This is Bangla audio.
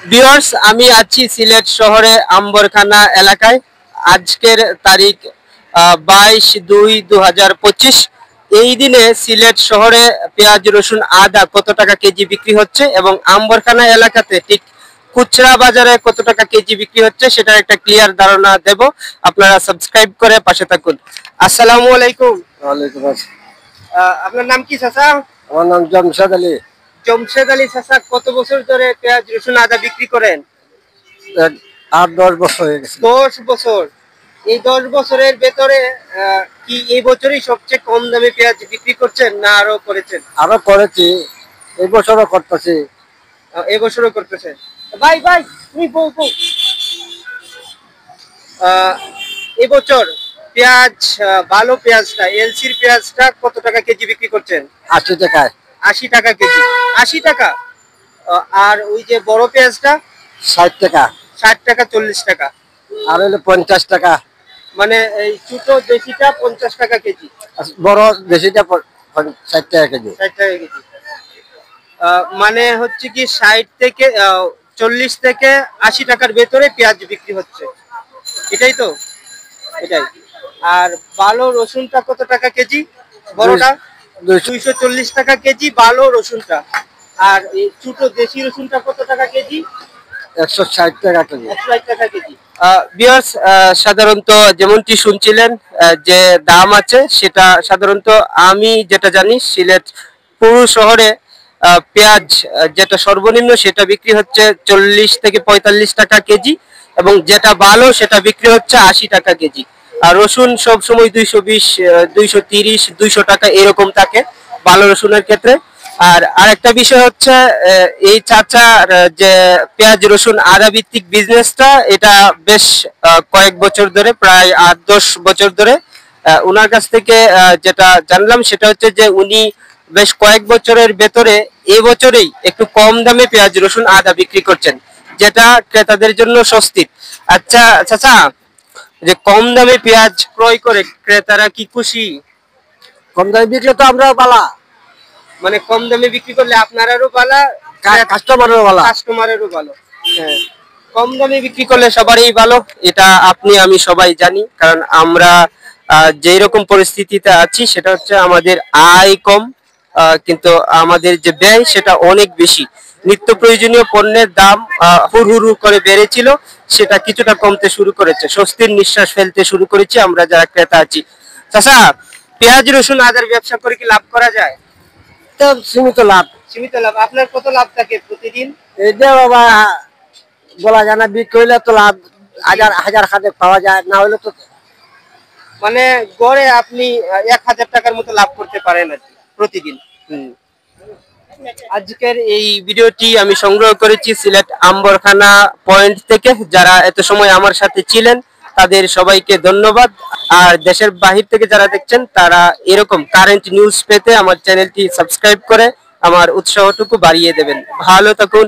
ভিউয়ার্স, আমি আছি সিলেট শহরে আম্বরখানা এলাকায়। আজকের তারিখ 22/2/2025। এই দিনে সিলেট শহরে পেঁয়াজ রসুন আদা কত টাকা কেজি বিক্রি হচ্ছে এবং আম্বরখানা এলাকাতে ঠিক খুচরা বাজারে কত টাকা কেজি বিক্রি হচ্ছে সেটার একটা ক্লিয়ার ধারণা দেব। আপনারা সাবস্ক্রাইব করে পাশে থাকুন। আসসালামু আলাইকুম। ওয়ালাইকুম আসসালাম। আপনার নাম কি চাচা? আমার নাম জমশেদ আলী। জমশেদ আলী চাচা, কত বছর ধরে পেঁয়াজ রসুন আদা বিক্রি করেন? 8-10 বছর হয়ে গেছে। 10 বছর। এই 10 বছরের ভেতরে কি এই বছরই সবচেয়ে কম দামে পেঁয়াজ বিক্রি করছেন না আরো করেছেন? আরো করেছি, এই বছরও করতেছি। এই বছরও করতেছেন। ভাই ভাই তুমি বউ বউ। এই বছর পেঁয়াজ, ভালো পেঁয়াজটা, এলসির পেঁয়াজটা কত টাকা কেজি বিক্রি করছেন? 80 টাকায়। 80 টাকা কেজি। 80 টাকা। আর ওই যে বড় পেঁয়াজটা 60 টাকা। 60 টাকা 40 টাকা। আর হলো 50 টাকা। মানে এই ছোট দেশিটা 50 টাকা কেজি। বড় দেশিটা 60 টাকা কেজি। 60 টাকা কেজি। মানে হচ্ছে কি 60 থেকে 40 থেকে 80 টাকার ভেতরে পেঁয়াজ বিক্রি হচ্ছে, এটাই তো? এটাই। আর ভালো রসুনটা কত টাকা কেজি? বড়টা 240 টাকা কেজি ভালো রসুনটা। আর এই ছোট দেশি রসুনটা কত টাকা কেজি? 160 টাকা কেজি। 160 টাকা কেজি। ভিউয়ার্স, সাধারণত যেমনটি শুনছিলেন যে দাম আছে সেটা সাধারণত আমি যেটা জানি সিলেট পুরো শহরে পেঁয়াজ যেটা সর্বনিম্ন সেটা বিক্রি হচ্ছে 40 থেকে 45 টাকা কেজি এবং যেটা ভালো সেটা বিক্রি হচ্ছে 80 টাকা কেজি। আর রসুন সব সময় 220, 230, 200 টাকা এরকম থাকে ভালো রসুনের ক্ষেত্রে। আর আরেকটা বিষয় হচ্ছে এই চাচার যে পেঁয়াজ রসুন আদা ভিত্তিক বিজনেসটা, এটা বেশ কয়েক বছর ধরে, প্রায় 8-10 বছর ধরে ওনার কাছ থেকে যেটা জানলাম সেটা হচ্ছে যে উনি বেশ কয়েক বছরের ভেতরে এবছরেই একটু কম দামে পেঁয়াজ রসুন আদা বিক্রি করছেন, যেটা ক্রেতাদের জন্য স্বস্তির। আচ্ছা চাচা, যে কম দামে পেঁয়াজ ক্রয় করে ক্রেতারা কি খুশি? কম দামে বিকলে তো আমরাও পালা, মানে কম দামে বিক্রি করলে আপনারও ভালো, কাস্টমারেরও ভালো। কাস্টমারেরও ভালো। হ্যাঁ, কম দামে বিক্রি করলে সবারই ভালো, এটা আপনি আমি সবাই জানি। কারণ আমরা যেই রকম পরিস্থিতিতে আছি সেটা হচ্ছে আমাদের আয় কম, কিন্তু আমাদের যে ব্যয় সেটা অনেক বেশি। নিত্য প্রয়োজনীয় পণ্যের দাম হুড় করে বেড়েছিল, সেটা কিছুটা কমতে শুরু করেছে, স্বস্তির নিঃশ্বাস ফেলতে শুরু করেছি আমরা যারা ক্রেতা আছি। চাচা, পেঁয়াজ রসুন আদার ব্যবসা করে কি লাভ করা যায়? তো সীমিত লাভ। সীমিত লাভ। আপনার কত লাভ থাকে প্রতিদিন? এটা বাবা বলা যায় না, বিক্রি হইলে তো লাভ হাজার হাজার খাতে পাওয়া যায়, না হলে তো মানে গড়ে আপনি 1000 টাকার মতো লাভ করতে পারেন আর কি প্রতিদিন। আজকের এই ভিডিওটি আমি সংগ্রহ করেছি সিলেট আম্বরখানা পয়েন্ট থেকে। যারা এত সময় আমার সাথে ছিলেন তাদের সবাইকে ধন্যবাদ। আর দেশের বাহির থেকে যারা দেখছেন তারা এরকম কারেন্ট নিউজ পেতে আমার চ্যানেলটি সাবস্ক্রাইব করে আমার উৎসাহটুকু বাড়িয়ে দেবেন। ভালো থাকুন,